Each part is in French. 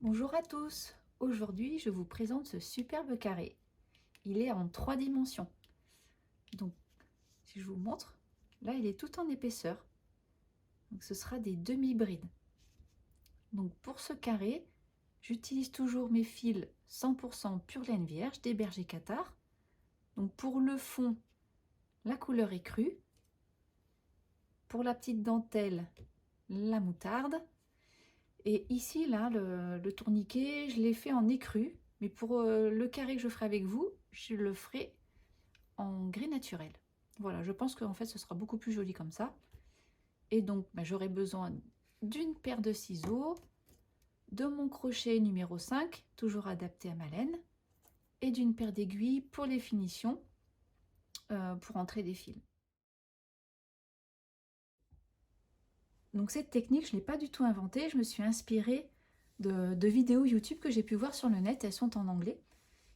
Bonjour à tous, aujourd'hui je vous présente ce superbe carré. Il est en 3 dimensions. Donc si je vous montre, là il est tout en épaisseur. Donc ce sera des demi-brides. Donc pour ce carré, j'utilise toujours mes fils 100% pure laine vierge des bergers cathares. Donc pour le fond, la couleur est crue. Pour la petite dentelle, la moutarde. Et ici, là, le tourniquet, je l'ai fait en écru. Mais pour le carré que je ferai avec vous, je le ferai en gris naturel. Voilà, je pense qu'en fait, ce sera beaucoup plus joli comme ça. Et donc, j'aurai besoin d'une paire de ciseaux, de mon crochet numéro 5, toujours adapté à ma laine, et d'une paire d'aiguilles pour les finitions, pour entrer des fils. Donc cette technique, je ne l'ai pas du tout inventée, je me suis inspirée de vidéos YouTube que j'ai pu voir sur le net, elles sont en anglais.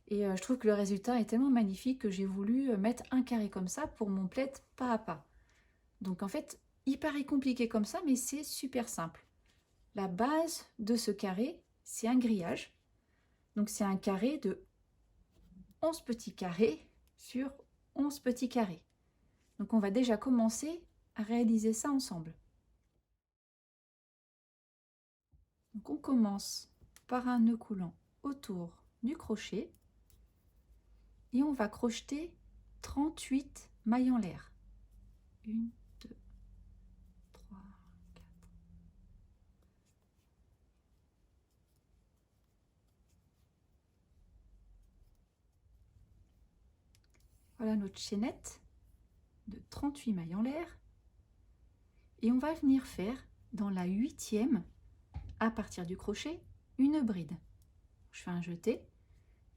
Et je trouve que le résultat est tellement magnifique que j'ai voulu mettre un carré comme ça pour mon plaid pas à pas. Donc en fait, il paraît compliqué comme ça, mais c'est super simple. La base de ce carré, c'est un grillage. Donc c'est un carré de 11 petits carrés sur 11 petits carrés. Donc on va déjà commencer à réaliser ça ensemble. Donc on commence par un nœud coulant autour du crochet et on va crocheter 38 mailles en l'air. 1, 2, 3, 4. Voilà notre chaînette de 38 mailles en l'air. Et on va venir faire dans la 8e, à partir du crochet, une bride. Je fais un jeté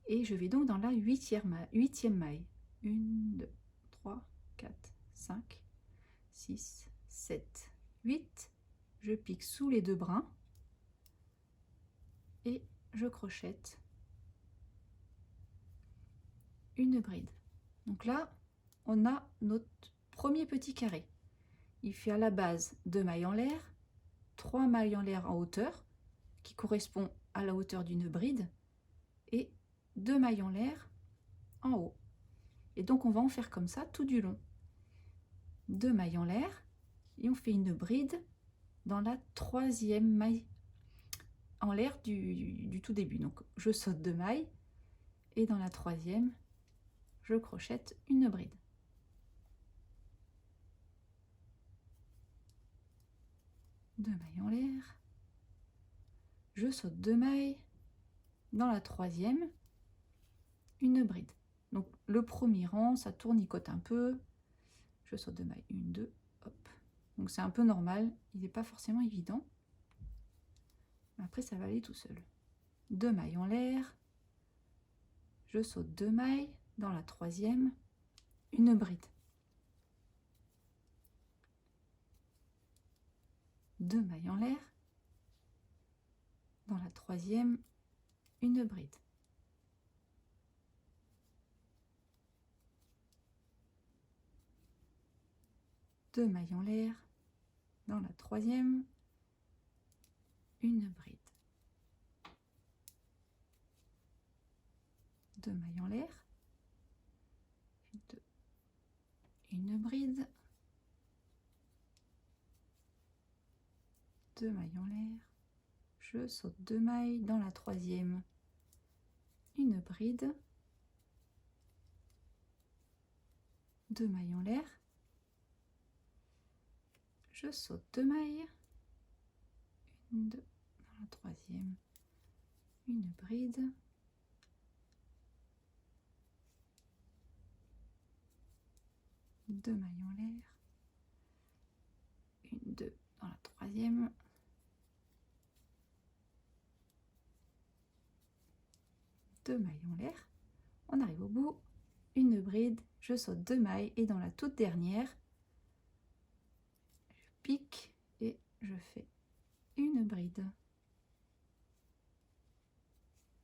et je vais donc dans la 8e maille. 1, 2, 3, 4, 5, 6, 7, 8. Je pique sous les deux brins et je crochette une bride. Donc là, on a notre premier petit carré. Il fait à la base 2 mailles en l'air, 3 mailles en l'air en hauteur, qui correspond à la hauteur d'une bride, et 2 mailles en l'air en haut. Et donc on va en faire comme ça tout du long. 2 mailles en l'air, et on fait une bride dans la 3e maille en l'air du tout début. Donc je saute 2 mailles, et dans la 3e, je crochette une bride. Deux mailles en l'air, je saute 2 mailles, dans la 3e, une bride. Donc le premier rang, ça tournicote un peu, je saute 2 mailles, 1, 2, hop. Donc c'est un peu normal, il n'est pas forcément évident. Après ça va aller tout seul. 2 mailles en l'air, je saute 2 mailles, dans la 3e, une bride. 2 mailles en l'air, dans la 3e, une bride. 2 mailles en l'air, dans la 3e, une bride. 2 mailles en l'air, une bride, 2 mailles en l'air, je saute 2 mailles, dans la 3e, une bride, 2 mailles en l'air, je saute 2 mailles, 1, 2, dans la 3e, une bride, 2 mailles en l'air, 1, 2, dans la 3e, deux mailles en l'air, on arrive au bout, une bride, je saute 2 mailles et dans la toute dernière, je pique et je fais une bride.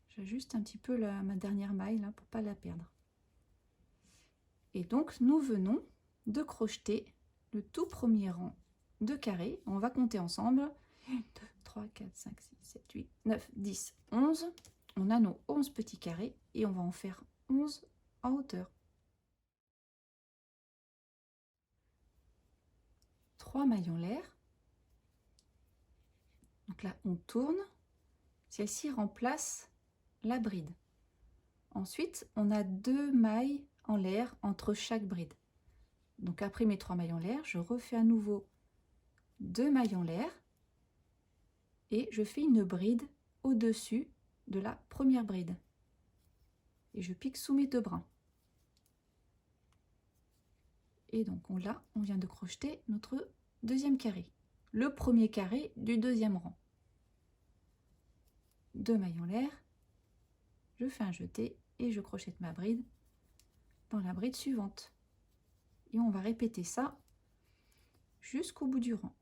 J'ajuste un petit peu ma dernière maille là pour pas la perdre. Et donc nous venons de crocheter le tout premier rang de carrés. On va compter ensemble. 1, 2, 3, 4, 5, 6, 7, 8, 9, 10, 11. On a nos 11 petits carrés et on va en faire 11 en hauteur. 3 mailles en l'air. Donc là, on tourne. Celle-ci remplace la bride. Ensuite, on a 2 mailles en l'air entre chaque bride. Donc après mes 3 mailles en l'air, je refais à nouveau 2 mailles en l'air et je fais une bride au-dessus de la première bride. Et je pique sous mes 2 brins. Et donc là, on vient de crocheter notre deuxième carré. Le premier carré du deuxième rang. 2 mailles en l'air, je fais un jeté et je crochette ma bride dans la bride suivante. Et on va répéter ça jusqu'au bout du rang.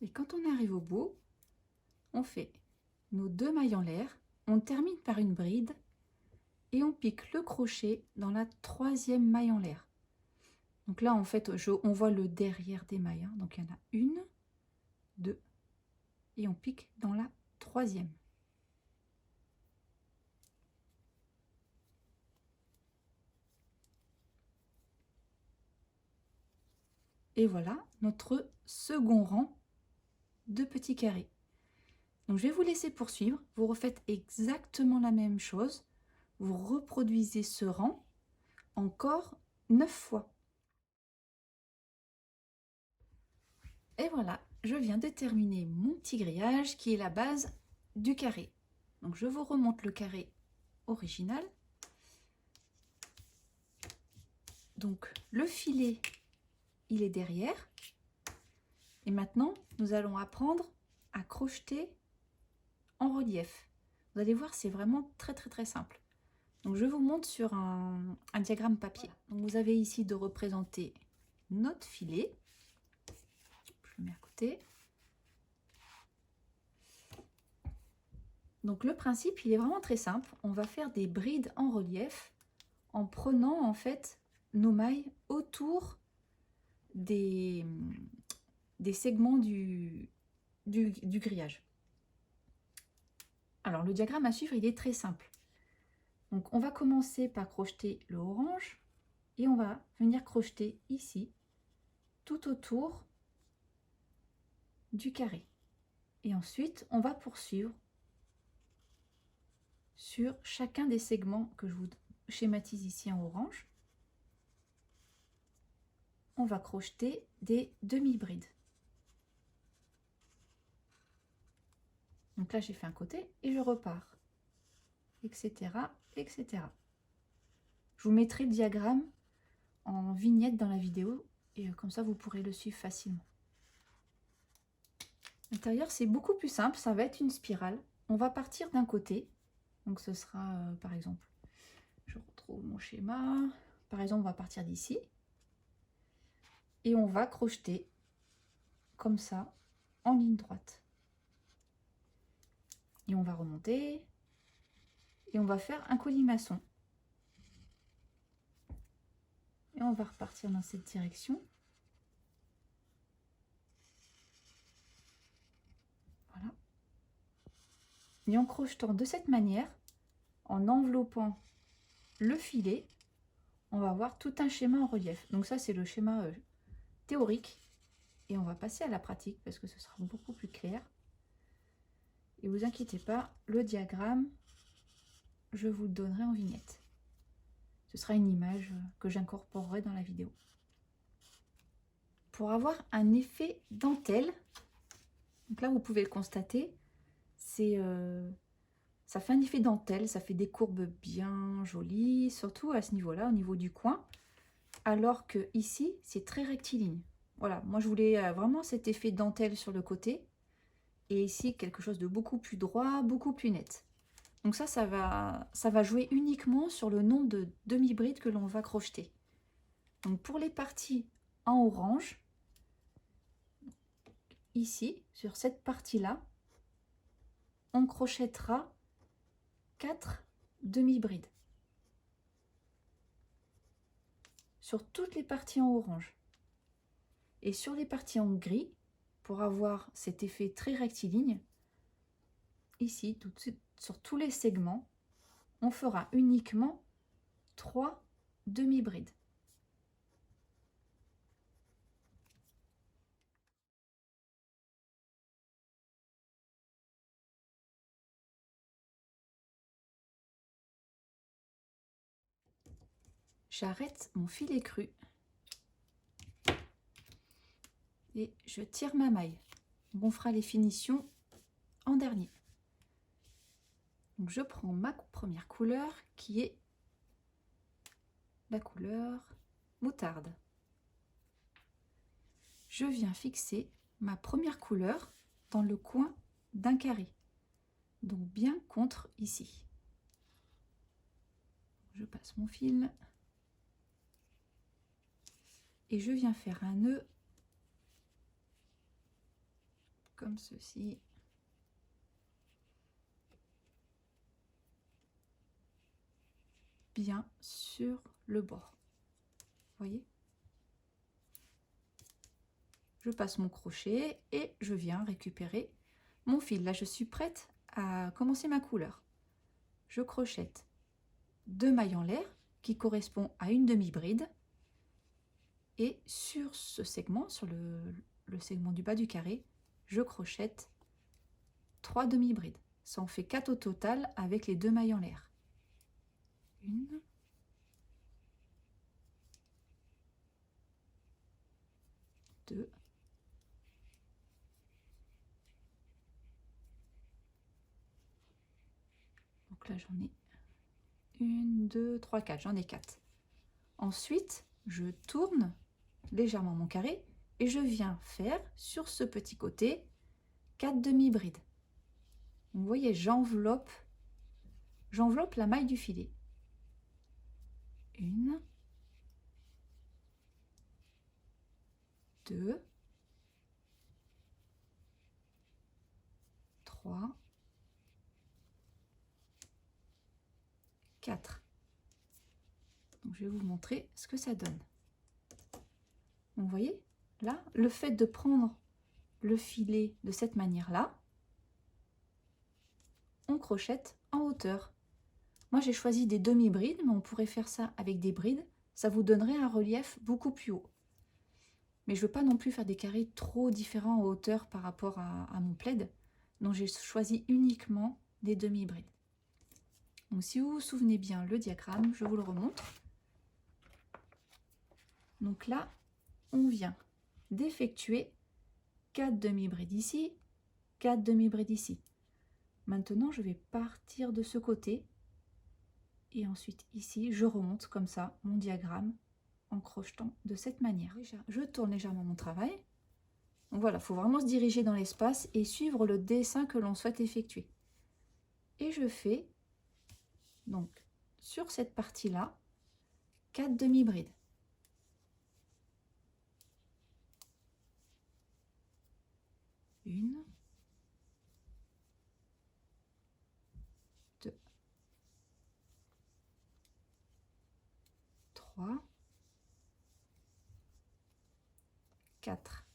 Et quand on arrive au bout, on fait nos 2 mailles en l'air, on termine par une bride et on pique le crochet dans la 3e maille en l'air. Donc là, en fait, on voit le derrière des mailles. Hein. Donc il y en a 1, 2, et on pique dans la 3e. Et voilà notre second rang de petits carrés. Donc je vais vous laisser poursuivre. Vous refaites exactement la même chose. Vous reproduisez ce rang encore 9 fois. Et voilà, je viens de terminer mon petit grillage qui est la base du carré. Donc je vous remonte le carré original. Donc le filet, il est derrière. Et maintenant, nous allons apprendre à crocheter en relief. Vous allez voir, c'est vraiment très simple. Donc je vous montre sur un diagramme papier. Donc vous avez ici de représenter notre filet. Je le mets à côté. Donc le principe, il est vraiment très simple. On va faire des brides en relief en prenant en fait nos mailles autour des segments du grillage. Alors le diagramme à suivre, il est très simple. Donc on va commencer par crocheter le orange et on va venir crocheter ici tout autour du carré. Et ensuite, on va poursuivre sur chacun des segments que je vous schématise ici en orange. On va crocheter des demi-brides. Donc là, j'ai fait un côté et je repars, etc., etc. Je vous mettrai le diagramme en vignette dans la vidéo et comme ça, vous pourrez le suivre facilement. L'intérieur, c'est beaucoup plus simple, ça va être une spirale. On va partir d'un côté, donc ce sera par exemple, je retrouve mon schéma, par exemple, on va partir d'ici et on va crocheter comme ça en ligne droite. Et on va remonter et on va faire un colimaçon. Et on va repartir dans cette direction. Voilà. Et en crochetant de cette manière, en enveloppant le filet, on va avoir tout un schéma en relief. Donc ça, c'est le schéma théorique. Et on va passer à la pratique parce que ce sera beaucoup plus clair. Et vous inquiétez pas, le diagramme, je vous le donnerai en vignette. Ce sera une image que j'incorporerai dans la vidéo. Pour avoir un effet dentelle, donc là vous pouvez le constater, ça fait un effet dentelle, ça fait des courbes bien jolies, surtout à ce niveau-là, au niveau du coin, alors que ici c'est très rectiligne. Voilà, moi je voulais vraiment cet effet dentelle sur le côté, et ici quelque chose de beaucoup plus droit, beaucoup plus net. Donc ça va jouer uniquement sur le nombre de demi-brides que l'on va crocheter. Donc pour les parties en orange, ici, sur cette partie-là, on crochettera 4 demi-brides. Sur toutes les parties en orange. Et sur les parties en gris, pour avoir cet effet très rectiligne, ici, tout de suite, sur tous les segments, on fera uniquement 3 demi-brides. J'arrête mon filet cru et je tire ma maille. Donc on fera les finitions en dernier. Donc je prends ma première couleur qui est la couleur moutarde. Je viens fixer ma première couleur dans le coin d'un carré, donc bien contre ici. Je passe mon fil et je viens faire un nœud comme ceci. Bien sur le bord. Vous voyez? Je passe mon crochet et je viens récupérer mon fil. Là, je suis prête à commencer ma couleur. Je crochette 2 mailles en l'air qui correspond à une demi-bride. Et sur ce segment, sur le segment du bas du carré, je crochette 3 demi-brides. Ça en fait 4 au total avec les 2 mailles en l'air. 1, 2, donc là j'en ai 1, 2, 3, 4, j'en ai 4. Ensuite, je tourne légèrement mon carré et je viens faire sur ce petit côté 4 demi-brides. Vous voyez, j'enveloppe la maille du filet. 1, 2, 3, 4. Donc, je vais vous montrer ce que ça donne. Vous voyez, là, le fait de prendre le filet de cette manière-là, on crochette en hauteur. Moi, j'ai choisi des demi-brides, mais on pourrait faire ça avec des brides. Ça vous donnerait un relief beaucoup plus haut. Mais je ne veux pas non plus faire des carrés trop différents en hauteur par rapport à mon plaid. Donc, j'ai choisi uniquement des demi-brides. Donc, si vous vous souvenez bien le diagramme, je vous le remontre. Donc là, on vient d'effectuer 4 demi-brides ici, 4 demi-brides ici. Maintenant, je vais partir de ce côté et ensuite ici, je remonte comme ça mon diagramme en crochetant de cette manière. Je tourne légèrement mon travail. Donc voilà, il faut vraiment se diriger dans l'espace et suivre le dessin que l'on souhaite effectuer. Et je fais donc sur cette partie-là 4 demi-brides. 1, 2, 3, 4.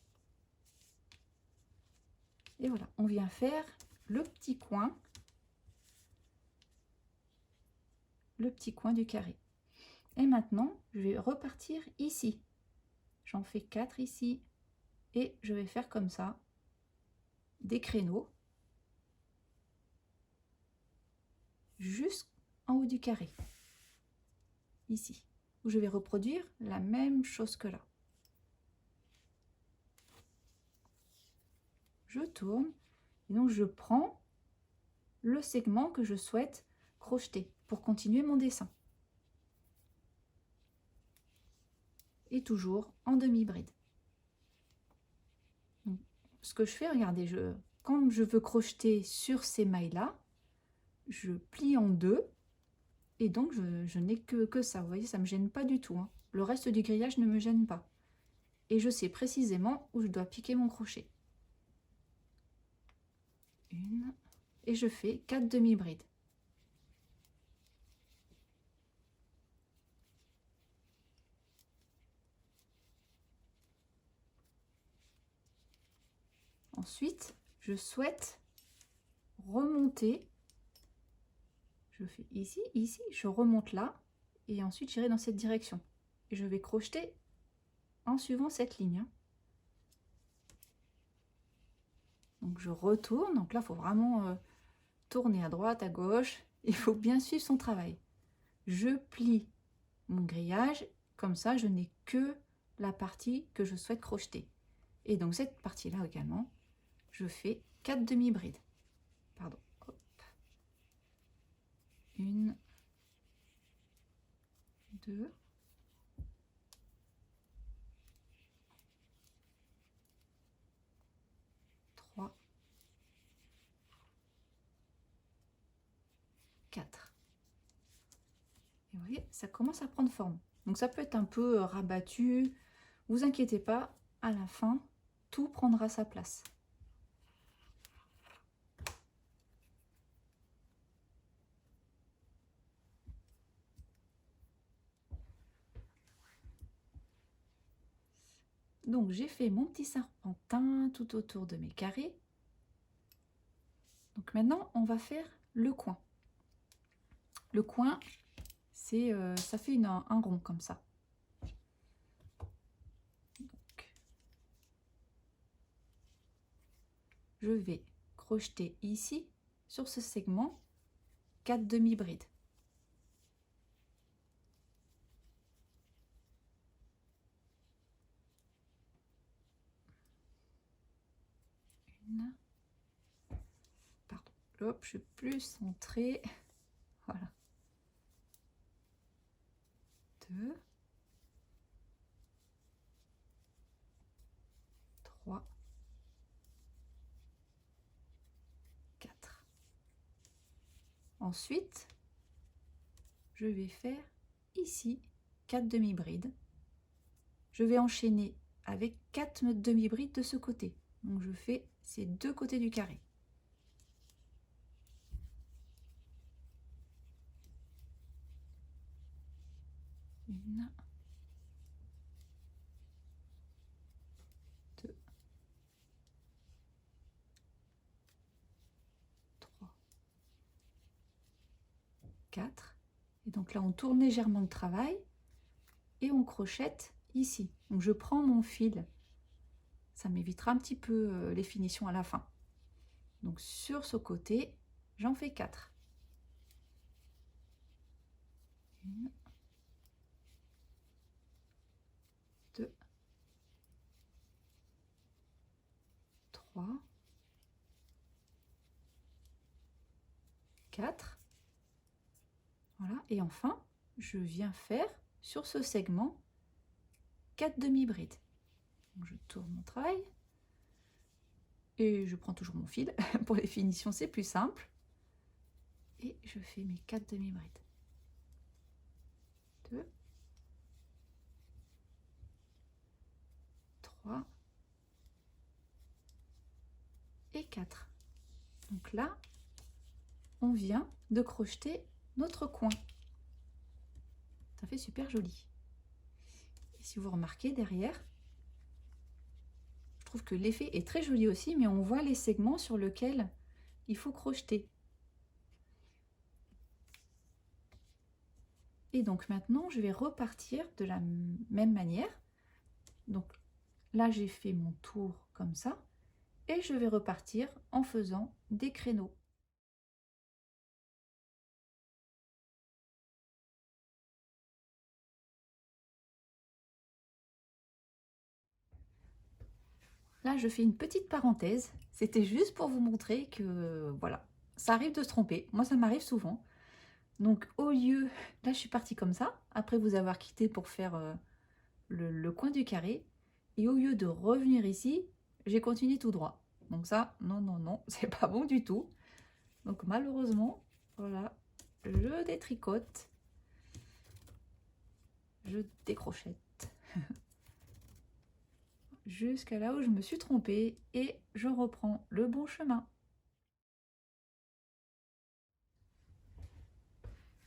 Et voilà, on vient faire le petit coin du carré. Et maintenant, je vais repartir ici. J'en fais 4 ici et je vais faire comme ça des créneaux jusqu'en haut du carré. ici, où je vais reproduire la même chose que là. Je tourne et donc je prends le segment que je souhaite crocheter pour continuer mon dessin. Et toujours en demi-bride. Ce que je fais, regardez, quand je veux crocheter sur ces mailles-là, je plie en deux et donc je n'ai que ça. Vous voyez, ça ne me gêne pas du tout, hein. Le reste du grillage ne me gêne pas. Et je sais précisément où je dois piquer mon crochet. Une. Et je fais 4 demi-brides. Ensuite, je souhaite remonter. Je fais ici, ici, je remonte là et ensuite j'irai dans cette direction. Et je vais crocheter en suivant cette ligne. Donc je retourne. Donc là, il faut vraiment tourner à droite, à gauche. Il faut bien suivre son travail. Je plie mon grillage. Comme ça, je n'ai que la partie que je souhaite crocheter. Et donc cette partie-là également, je fais 4 demi-brides. Pardon. Hop. 1, 2, 3, 4. Et vous voyez, ça commence à prendre forme. Donc ça peut être un peu rabattu. Vous inquiétez pas, à la fin, tout prendra sa place. Donc j'ai fait mon petit serpentin tout autour de mes carrés. Donc maintenant, on va faire le coin. Le coin, c'est ça fait un rond comme ça. Donc, je vais crocheter ici, sur ce segment, 4 demi-brides. Une. Pardon. Hop, je suis plus centrée. Voilà. 2. 3. 4. Ensuite, je vais faire ici 4 demi-brides. Je vais enchaîner avec 4 demi-brides de ce côté. Donc je fais ces deux côtés du carré. Une, 2, 3, 4. Et donc là, on tourne légèrement le travail et on crochette ici. Donc je prends mon fil. Ça m'évitera un petit peu les finitions à la fin. Donc sur ce côté, j'en fais 4. 1, 2, 3, 4. Voilà. Et enfin, je viens faire sur ce segment 4 demi-brides. Je tourne mon travail et je prends toujours mon fil. Pour les finitions, c'est plus simple. Et je fais mes 4 demi-brides. 2, 3 et 4. Donc là, on vient de crocheter notre coin. Ça fait super joli. Et si vous remarquez derrière, je trouve que l'effet est très joli aussi, mais on voit les segments sur lesquels il faut crocheter. Et donc maintenant, je vais repartir de la même manière. Donc là, j'ai fait mon tour comme ça. Et je vais repartir en faisant des créneaux. là, je fais une petite parenthèse. C'était juste pour vous montrer que, voilà, ça arrive de se tromper. Moi, ça m'arrive souvent. Donc, au lieu... Là, je suis partie comme ça, après vous avoir quitté pour faire le coin du carré. Et au lieu de revenir ici, j'ai continué tout droit. Donc ça, non, non, non, c'est pas bon du tout. Donc, malheureusement, voilà, je détricote. Je décrochette. Jusqu'à là où je me suis trompée et je reprends le bon chemin.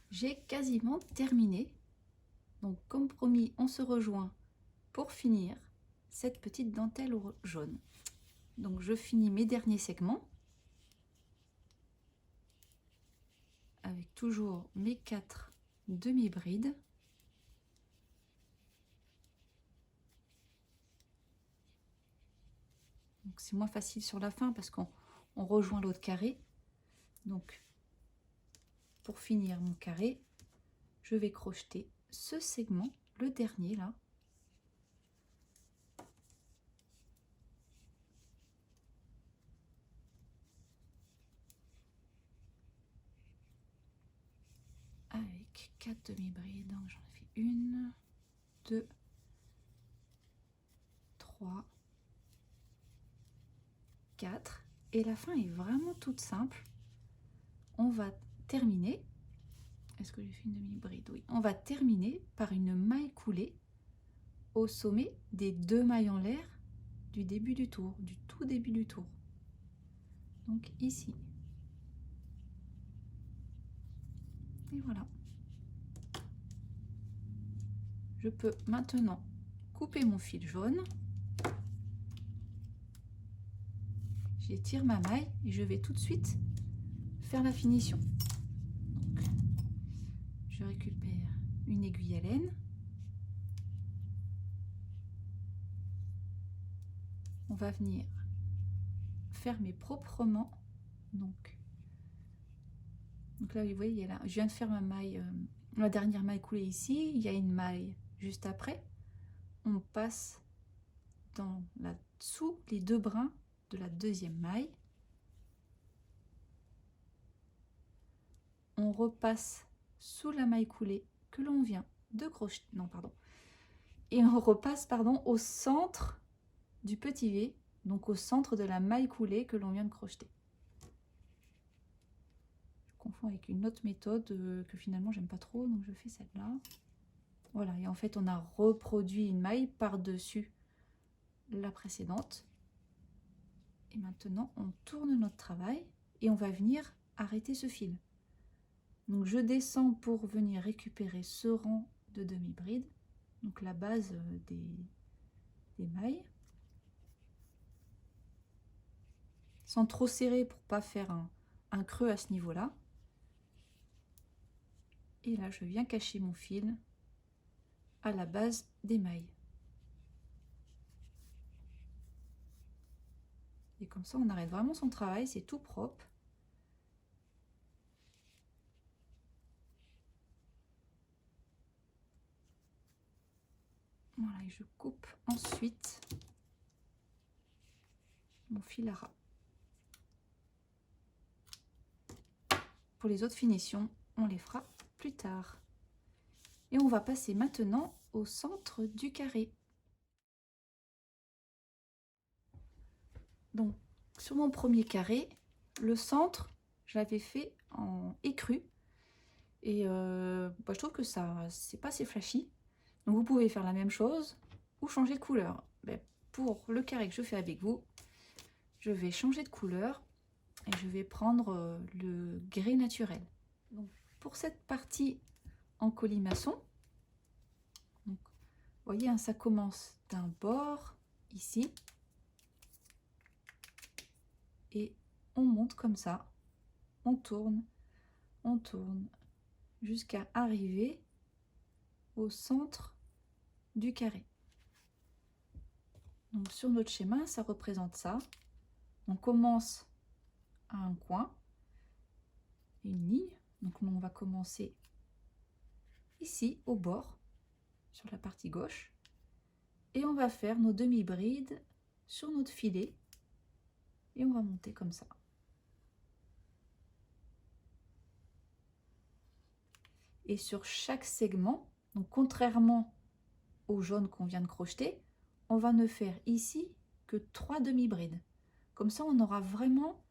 J'ai quasiment terminé. Donc comme promis, on se rejoint pour finir cette petite dentelle jaune. Donc je finis mes derniers segments avec toujours mes 4 demi-brides. Donc c'est moins facile sur la fin parce qu'on rejoint l'autre carré. Donc pour finir mon carré, je vais crocheter ce segment, le dernier là. Avec 4 demi-brides, j'en ai fait 1, 2, 3, 4. Et la fin est vraiment toute simple. On va terminer. Est-ce que j'ai fait une demi-bride? Oui. On va terminer par une maille coulée au sommet des 2 mailles en l'air du début du tour, du tout début du tour. Donc ici. Et voilà. Je peux maintenant couper mon fil jaune. J'étire ma maille et je vais tout de suite faire la finition. Donc, je récupère une aiguille à laine. On va venir fermer proprement. Donc là, vous voyez, là, je viens de faire ma maille, la dernière maille coulée ici. Il y a une maille juste après. On passe sous les 2 brins de la deuxième maille. On repasse sous la maille coulée que l'on vient de crocheter. Non, pardon. Et on repasse, pardon, au centre du petit V, donc au centre de la maille coulée que l'on vient de crocheter. Je confonds avec une autre méthode que finalement j'aime pas trop, donc je fais celle-là. Voilà, et en fait on a reproduit une maille par-dessus la précédente. Et maintenant on tourne notre travail et on va venir arrêter ce fil. Donc je descends pour venir récupérer ce rang de demi-bride, donc la base des mailles. Sans trop serrer pour pas faire un creux à ce niveau-là. Et là, je viens cacher mon fil à la base des mailles. Et comme ça, on arrête vraiment son travail, c'est tout propre. Voilà, et je coupe ensuite mon fil à ras. Pour les autres finitions, on les fera plus tard. Et on va passer maintenant au centre du carré. Donc, sur mon premier carré, le centre, je l'avais fait en écru. Et je trouve que ça, c'est pas assez flashy. Donc, vous pouvez faire la même chose ou changer de couleur. Ben, pour le carré que je fais avec vous, je vais changer de couleur et je vais prendre le gris naturel. Donc, pour cette partie en colimaçon, donc, vous voyez, hein, ça commence d'un bord ici et on monte comme ça, on tourne jusqu'à arriver au centre du carré. Donc sur notre schéma, ça représente ça. On commence à un coin, une ligne. Donc nous, on va commencer ici au bord, sur la partie gauche. Et on va faire nos demi-brides sur notre filet et on va monter comme ça. Et sur chaque segment, donc contrairement au jaune qu'on vient de crocheter, on va ne faire ici que 3 demi-brides. Comme ça, on aura vraiment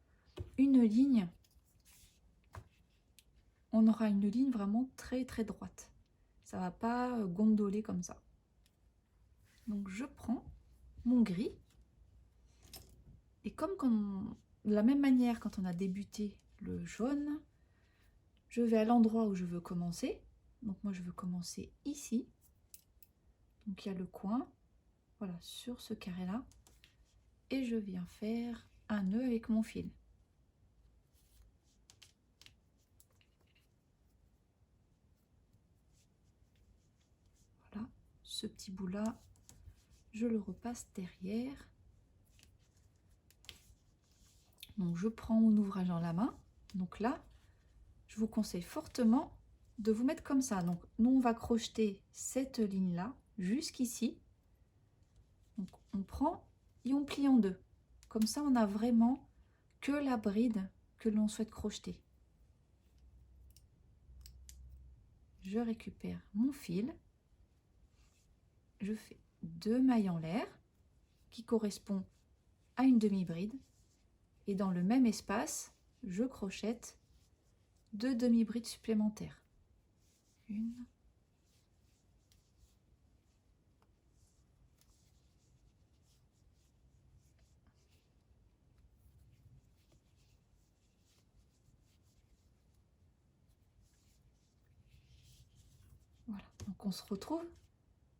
une ligne. On aura une ligne vraiment très très droite. Ça va pas gondoler comme ça. Donc je prends mon gris. Et comme de la même manière quand on a débuté le jaune, je vais à l'endroit où je veux commencer. Donc moi je veux commencer ici. Donc il y a le coin, voilà, sur ce carré là. Et je viens faire un nœud avec mon fil. Voilà, ce petit bout là, je le repasse derrière. Donc je prends mon ouvrage dans la main. Donc là, je vous conseille fortement de vous mettre comme ça. Donc nous on va crocheter cette ligne là jusqu'ici. Donc on prend et on plie en deux. Comme ça on a vraiment que la bride que l'on souhaite crocheter. Je récupère mon fil. Je fais 2 mailles en l'air qui correspond à une demi-bride. Et dans le même espace, je crochette 2 demi-brides supplémentaires. Une. Voilà, donc on se retrouve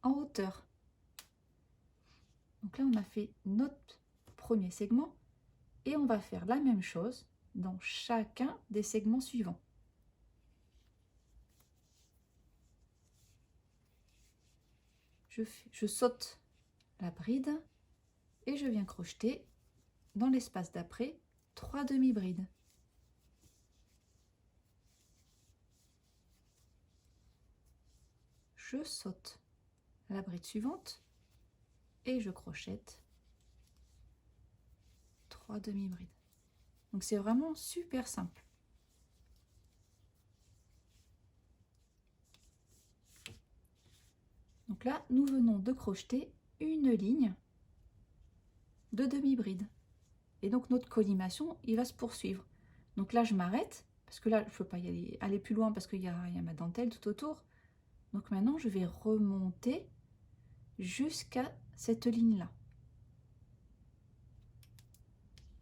en hauteur. Donc là, on a fait notre premier segment et on va faire la même chose dans chacun des segments suivants. Je saute la bride et je viens crocheter dans l'espace d'après 3 demi-brides. Je saute la bride suivante et je crochette 3 demi-brides. Donc c'est vraiment super simple. Donc là, nous venons de crocheter une ligne de demi-bride. Et donc notre collimation, il va se poursuivre. Donc là, je m'arrête, parce que là, je ne peux pas aller plus loin parce qu'il y a ma dentelle tout autour. Donc maintenant, je vais remonter jusqu'à cette ligne-là.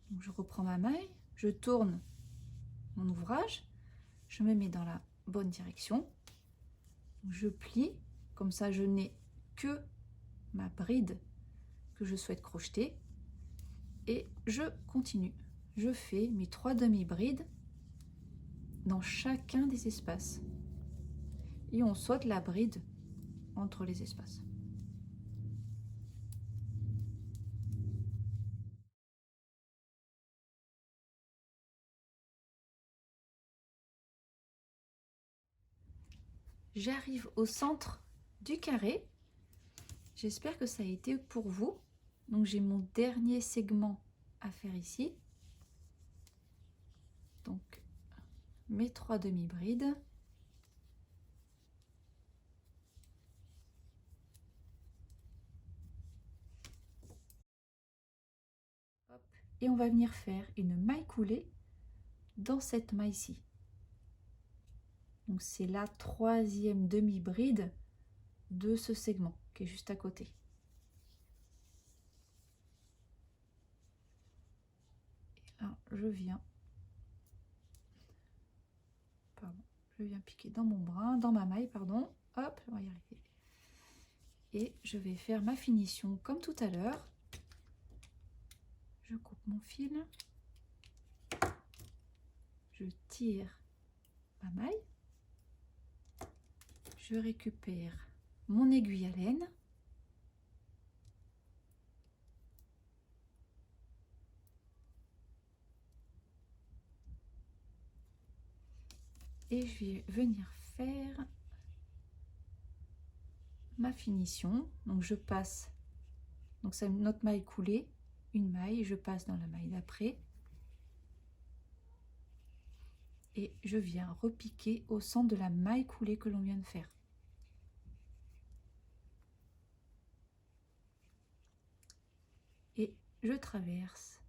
Donc je reprends ma maille, je tourne mon ouvrage, je me mets dans la bonne direction, je plie, comme ça je n'ai que ma bride que je souhaite crocheter et je continue. Je fais mes 3 demi-brides dans chacun des espaces et on saute la bride entre les espaces. J'arrive au centre du carré. J'espère que ça a été pour vous. Donc j'ai mon dernier segment à faire ici. Donc mes 3 demi-brides. Et on va venir faire une maille coulée dans cette maille-ci. Donc c'est la 3e demi-bride de ce segment qui est juste à côté. Et là, je viens piquer dans mon brin, dans ma maille, pardon. Hop, on va y arriver. Et je vais faire ma finition comme tout à l'heure. Je coupe mon fil. Je tire ma maille. Je récupère mon aiguille à laine. Et je vais venir faire ma finition. Donc je passe, donc c'est notre maille coulée, une maille, je passe dans la maille d'après et je viens repiquer au centre de la maille coulée que l'on vient de faire. Et je traverse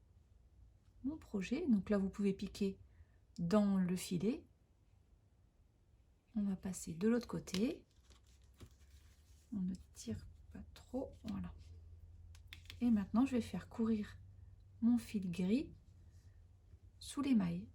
mon projet. Donc là, vous pouvez piquer dans le filet. On va passer de l'autre côté. On ne tire pas trop, voilà. Et maintenant, je vais faire courir mon fil gris sous les mailles.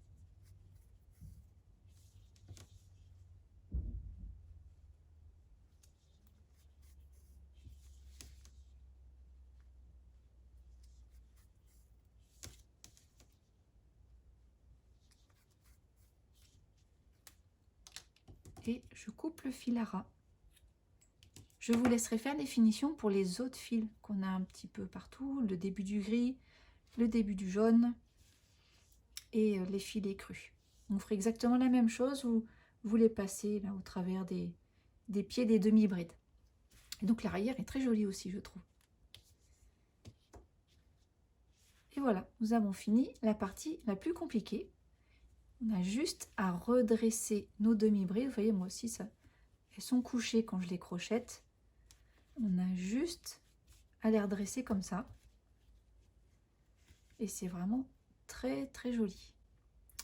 Et je coupe le fil à ras. Je vous laisserai faire des finitions pour les autres fils qu'on a un petit peu partout, le début du gris, le début du jaune et les filets crus. On ferait exactement la même chose, vous les passez là au travers des pieds des demi-brides. Et donc l'arrière est très joli aussi, je trouve. Et voilà, nous avons fini la partie la plus compliquée. On a juste à redresser nos demi-brides. Vous voyez, moi aussi, elles sont couchées quand je les crochette. On a juste à les redresser comme ça. Et c'est vraiment très très joli.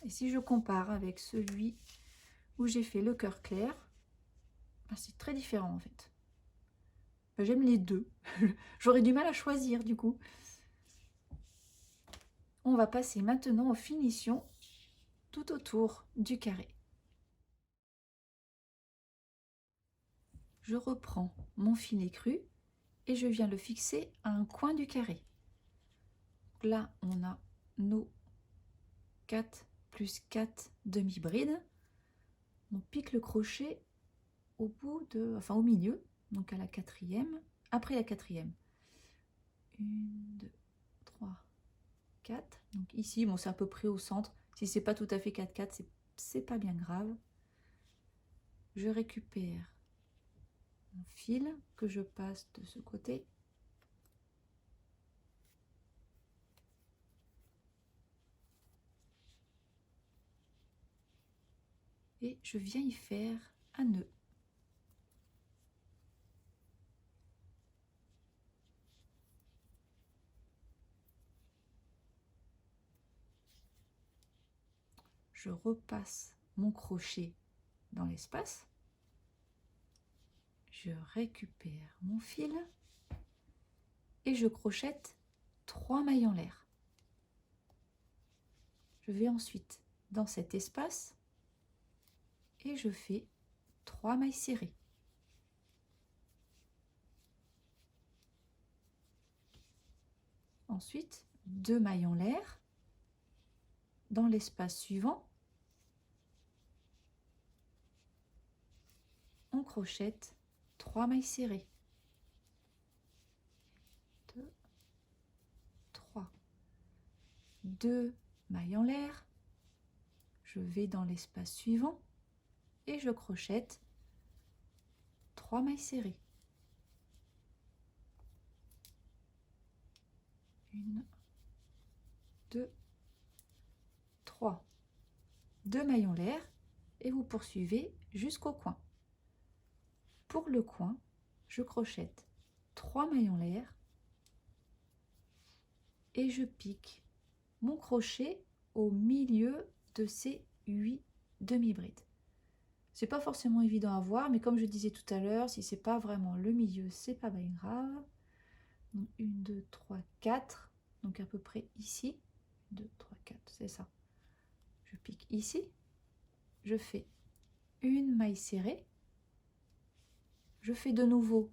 Et si je compare avec celui où j'ai fait le cœur clair, ben c'est très différent en fait. Ben j'aime les deux. J'aurais du mal à choisir du coup. On va passer maintenant aux finitions tout autour du carré. Je reprends mon filet cru et je viens le fixer à un coin du carré. Là, on a nos 4 plus 4 demi-brides. On pique le crochet au bout de, enfin au milieu, donc à la quatrième, après la quatrième. 1, 2, 3, 4. Donc ici, bon, c'est à peu près au centre. Si c'est pas tout à fait 4, 4, c'est pas bien grave. Je récupère mon fil que je passe de ce côté. Et je viens y faire un nœud. Je repasse mon crochet dans l'espace. Je récupère mon fil et je crochette 3 mailles en l'air. Je vais ensuite dans cet espace et je fais 3 mailles serrées. Ensuite, 2 mailles en l'air. Dans l'espace suivant, on crochette 3 mailles serrées. 2, 3. 2 mailles en l'air. Je vais dans l'espace suivant et je crochette 3 mailles serrées. 1, 2, 3. 2 mailles en l'air et vous poursuivez jusqu'au coin. Pour le coin, je crochette 3 mailles en l'air et je pique mon crochet au milieu de ces 8 demi-brides. C'est pas forcément évident à voir, mais comme je disais tout à l'heure, si c'est pas vraiment le milieu, c'est pas bien grave. Donc 1, 2, 3, 4, donc à peu près ici. 2, 3, 4, c'est ça. Je pique ici, je fais une maille serrée, je fais de nouveau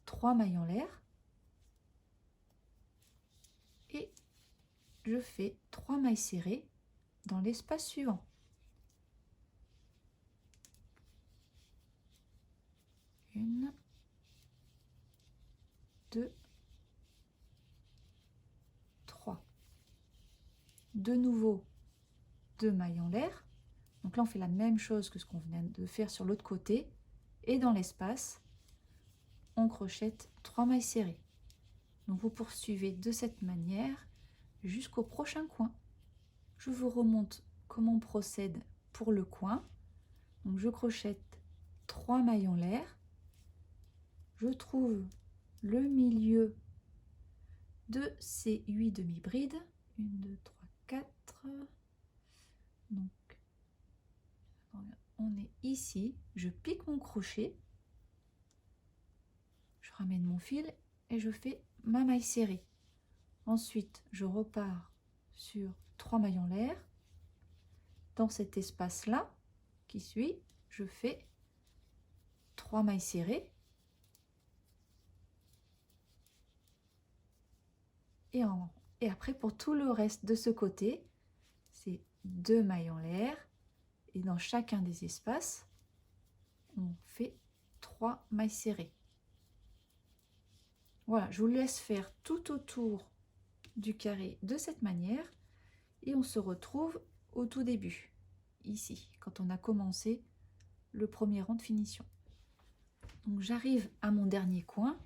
3 mailles en l'air et je fais 3 mailles serrées dans l'espace suivant. 1, 2, 3. De nouveau 2 mailles en l'air. Donc là, on fait la même chose que ce qu'on venait de faire sur l'autre côté. Et dans l'espace, on crochette 3 mailles serrées. Donc vous poursuivez de cette manière jusqu'au prochain coin. Je vous remonte comment on procède pour le coin. Donc je crochette 3 mailles en l'air. Je trouve le milieu de ces 8 demi-brides. 1, 2, 3, 4. Donc on est ici. Je pique mon crochet. Je ramène mon fil et je fais ma maille serrée. Ensuite, je repars sur 3 mailles en l'air. Dans cet espace-là qui suit, je fais 3 mailles serrées. Et après, pour tout le reste de ce côté, c'est 2 mailles en l'air. Et dans chacun des espaces, on fait 3 mailles serrées. Voilà, je vous laisse faire tout autour du carré de cette manière. Et on se retrouve au tout début, ici, quand on a commencé le premier rang de finition. Donc j'arrive à mon dernier coin.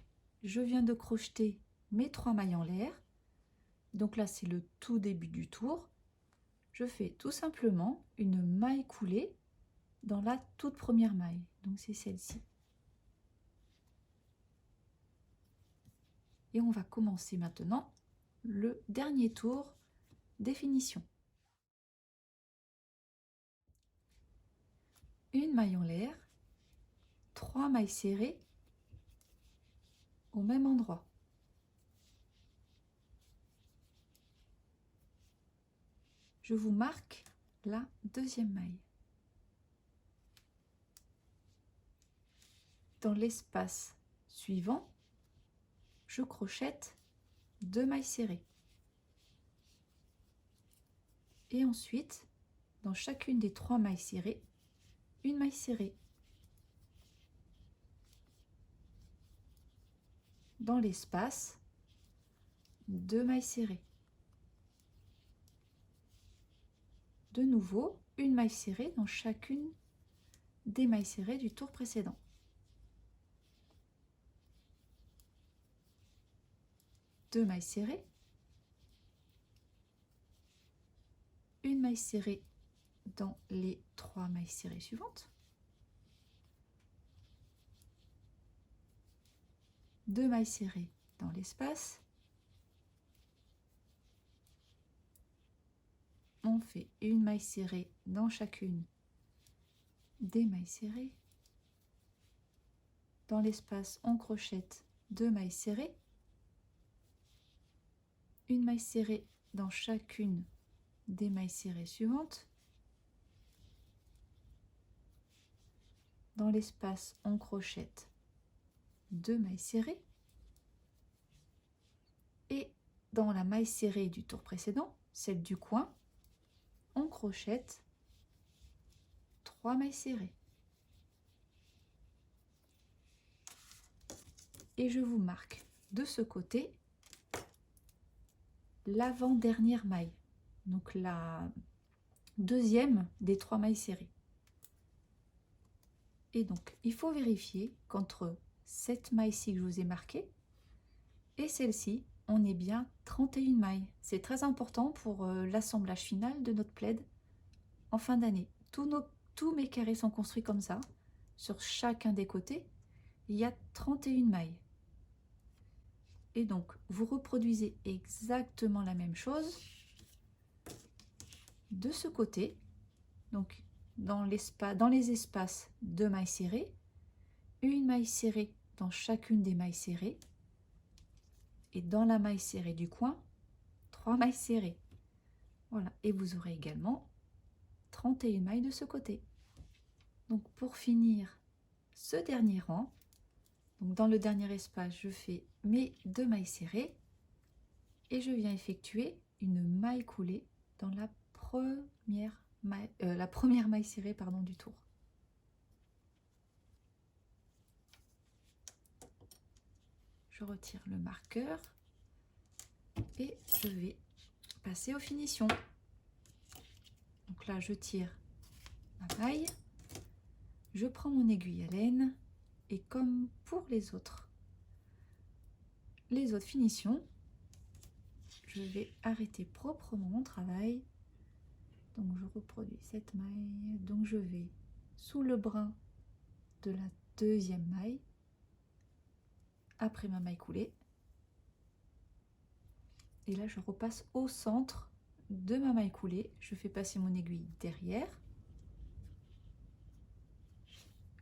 Je viens de crocheter mes 3 mailles en l'air. Donc là, c'est le tout début du tour. Je fais tout simplement une maille coulée dans la toute première maille. Donc c'est celle-ci. Et on va commencer maintenant le dernier tour des finitions. Une maille en l'air, 3 mailles serrées au même endroit. Je vous marque la deuxième maille. Dans l'espace suivant, je crochette 2 mailles serrées. Et ensuite, dans chacune des 3 mailles serrées, une maille serrée. Dans l'espace, 2 mailles serrées. De nouveau, une maille serrée dans chacune des mailles serrées du tour précédent. Deux mailles serrées, une maille serrée dans les 3 mailles serrées suivantes, 2 mailles serrées dans l'espace, on fait une maille serrée dans chacune des mailles serrées, dans l'espace on crochette 2 mailles serrées, une maille serrée dans chacune des mailles serrées suivantes, dans l'espace on crochette 2 mailles serrées, et dans la maille serrée du tour précédent, celle du coin, on crochette 3 mailles serrées. Et je vous marque de ce côté l'avant-dernière maille, donc la deuxième des 3 mailles serrées. Et donc, il faut vérifier qu'entre cette maille-ci que je vous ai marquée et celle-ci, on est bien 31 mailles. C'est très important pour l'assemblage final de notre plaid en fin d'année. Tous mes carrés sont construits comme ça. Sur chacun des côtés, il y a 31 mailles. Et donc, vous reproduisez exactement la même chose de ce côté. Donc, dans les espaces, 2 mailles serrées, une maille serrée dans chacune des mailles serrées, et dans la maille serrée du coin, 3 mailles serrées. Voilà, et vous aurez également 31 mailles de ce côté. Donc pour finir ce dernier rang, donc dans le dernier espace, je fais mes 2 mailles serrées et je viens effectuer une maille coulée dans la première maille serrée du tour. Je retire le marqueur et je vais passer aux finitions. Donc là, je tire ma maille, je prends mon aiguille à laine et comme pour les autres finitions, je vais arrêter proprement mon travail. Donc je reproduis cette maille, donc je vais sous le brin de la deuxième maille, après ma maille coulée, et là je repasse au centre de ma maille coulée, je fais passer mon aiguille derrière,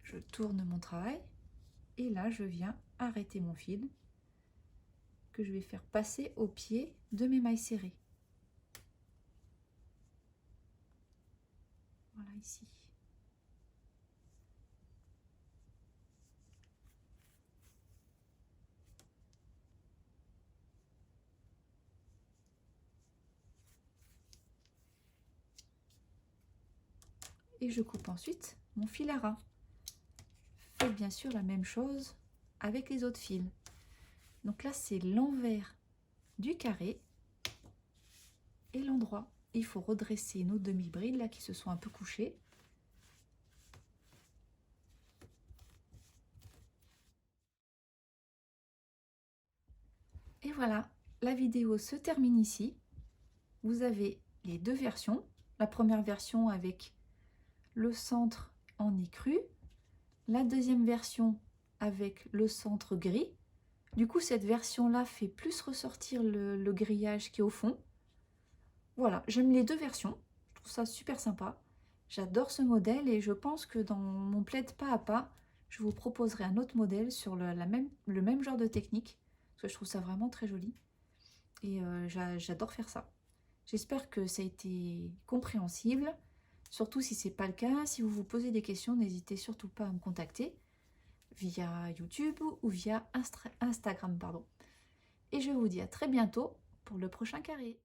je tourne mon travail, et là je viens arrêter mon fil, que je vais faire passer au pied de mes mailles serrées. Voilà ici. Et je coupe ensuite mon fil à ras. Faites bien sûr la même chose avec les autres fils. Donc là c'est l'envers du carré et l'endroit. Il faut redresser nos demi-brides là qui se sont un peu couchées. Et voilà, la vidéo se termine ici. Vous avez les deux versions. La première version avec le centre en écru. La deuxième version avec le centre gris. Du coup, cette version-là fait plus ressortir le grillage qui est au fond. Voilà, j'aime les deux versions. Je trouve ça super sympa. J'adore ce modèle et je pense que dans mon plaid pas à pas, je vous proposerai un autre modèle sur le même genre de technique. Parce que je trouve ça vraiment très joli. Et j'adore faire ça. J'espère que ça a été compréhensible. Surtout si ce n'est pas le cas, si vous vous posez des questions, n'hésitez surtout pas à me contacter via YouTube ou via Instagram. Et je vous dis à très bientôt pour le prochain carré.